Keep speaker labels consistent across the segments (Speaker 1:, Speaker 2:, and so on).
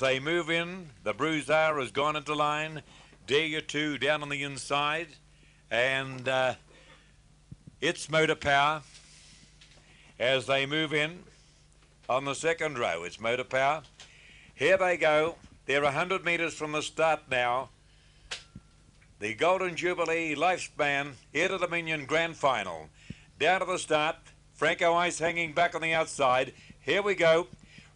Speaker 1: they move in, the Bruiser has gone into line. Dare You 2 down on the inside. And it's Motor Power as they move in on the second row. It's Motor Power. Here they go. They're 100 metres from the start now. The Golden Jubilee Lifespan Air to Dominion Grand Final. Down to the start. Franco Ice hanging back on the outside. Here we go.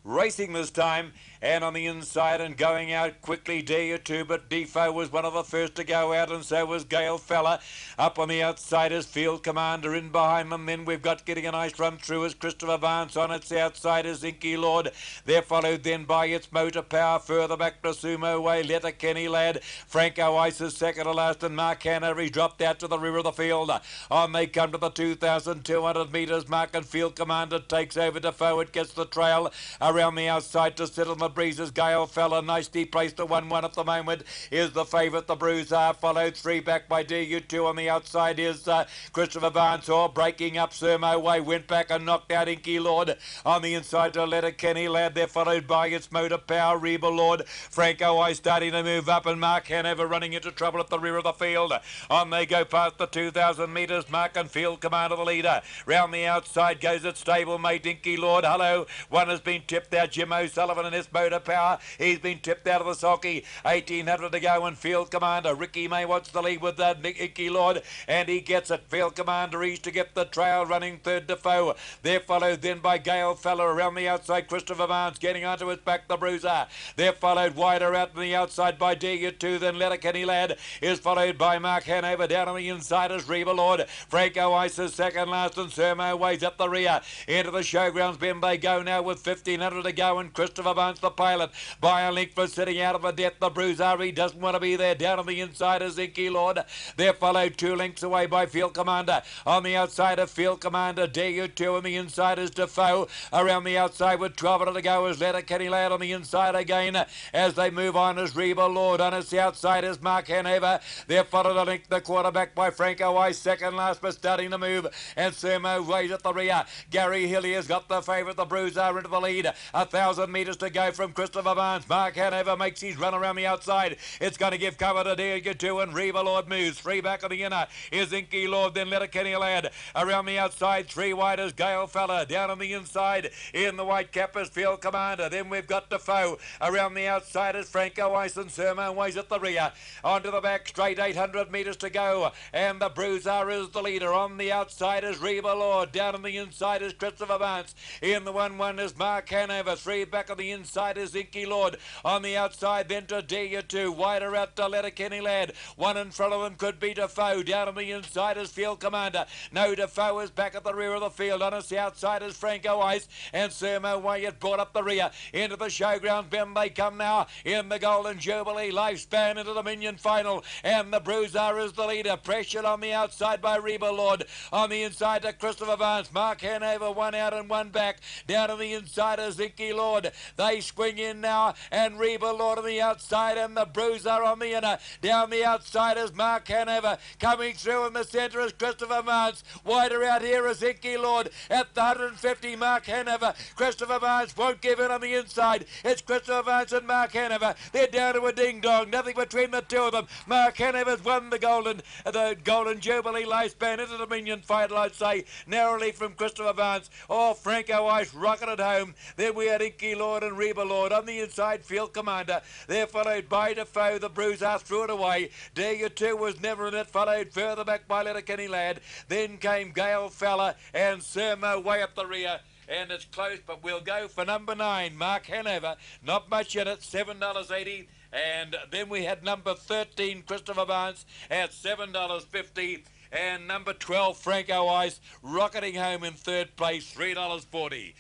Speaker 1: Racing this time, and on the inside and going out quickly, Dare You 2, but Defoe was one of the first to go out, and so was Gale Fella. Up on the outside is Field Commander in behind them. Then we've got getting a nice run through is Christopher Vance. On its outside is Inky Lord. They're followed then by its Motor Power. Further back to Sumo Way, Letterkenny Lad. Franco Ice is second to last, and Mark Hanover, he's dropped out to the rear of the field. On they come to the 2,200 metres mark, and Field Commander takes over Defoe. It gets the trail around the outside to sit on the breezes. Gale Fella nicely placed at 1-1 at the moment is the favourite, the Bruiser, followed 3 back by Dare You 2. On the outside is Christopher Vance, all breaking up. Sumo Way went back and knocked out Inky Lord. On the inside to Letterkenny Lad, they're followed by its Motor Power, Reba Lord. Franco Ice starting to move up, and Mark Hanover running into trouble at the rear of the field. On they go past the 2,000 metres mark, and Field Commander the leader. Round the outside goes its stablemate Inky Lord. Hello, one has been tipped out. Jim O'Sullivan and his Motor Power. He's been tipped out of the sulky. 1,800 to go, and Field Commander Ricky May wants the lead with Inky Lord, and he gets it. Field Commander is to get the trail, running third Defoe. They're followed then by Gale Fella. Around the outside, Christopher Vance getting onto his back, the Bruiser. They're followed wider out on the outside by Dare You 2. Then Letterkenny Lad is followed by Mark Hanover. Down on the inside is Reba Lord. Franco Ice is second last, and Sermo Ways up the rear. Into the showgrounds bend they go now with 1,500 to go, and Christopher Vance the pilot by a length for sitting out of the depth. The Bruiser, he doesn't want to be there. Down on the inside is Inky Lord. They're followed 2 lengths away by Field Commander. On the outside of Field Commander, Dare You 2, and the inside is Defoe. Around the outside with 12 to go is Letterkenny Lad. On the inside again as they move on is Reba Lord. On its outside is Mark Hanover. They're followed a length the quarterback by Franco Ice, second last but starting to move, and Sumo Ways at the rear. Gary Hillier has got the favourite, the Bruiser, into the lead. 1,000 metres to go from Christopher Vance. Mark Hanover makes his run around the outside. It's going to give cover to Dare You 2, and Reba Lord moves. 3 back on the inner is Inky Lord, then Letterkenny Lad. Around the outside, 3 wide is Gale Fella. Down on the inside in the white cap is Field Commander. Then we've got Defoe. Around the outside is Franco Ice, and Sermon Ways at the rear. Onto the back straight, 800 metres to go, and the Bruiser is the leader. On the outside is Reba Lord. Down on the inside is Christopher Vance. In the 1-1 is Mark Hanover. 3 back on the inside is Inky Lord. On the outside then to Dare You 2. Wider out to Letterkenny Lad. 1 in front of them could be Defoe. Down on the inside is Field Commander. No, Defoe is back at the rear of the field. On its outside is Franco Ice, and Sermo Way has brought up the rear. Into the showground bend they come now in the Golden Jubilee Lifespan into the Dominion Final, and the Bruiser is the leader. Pressured on the outside by Reba Lord. On the inside to Christopher Vance. Mark Hanover, 1 out and 1 back. Down on the inside is Inky Lord. They swing in now, and Reba Lord on the outside, and the Bruiser on the inner. Down the outside is Mark Hanover. Coming through in the centre is Christopher Vance. Wider out here is Inky Lord. At the 150, Mark Hanover. Christopher Vance won't give in on the inside. It's Christopher Vance and Mark Hanover. They're down to a ding-dong. Nothing between the two of them. Mark Hanover's won the Golden Jubilee Lifespan into the Dominion Final, I'd say, narrowly from Christopher Vance. Oh, Franco Ice rocketed home. Then we had Inky Lord and Reba Lord. On the inside, Field Commander. They're followed by Defoe. The Bruiser threw it away. Dare You 2 was never in it. Followed further back by Letterkenny Lad. Then came Gale Fella and Sermo Way up the rear. And it's close, but we'll go for number 9, Mark Hanover. Not much in it, $7.80. And then we had number 13, Christopher Vance, at $7.50. And number 12, Franco Ice, rocketing home in third place, $3.40.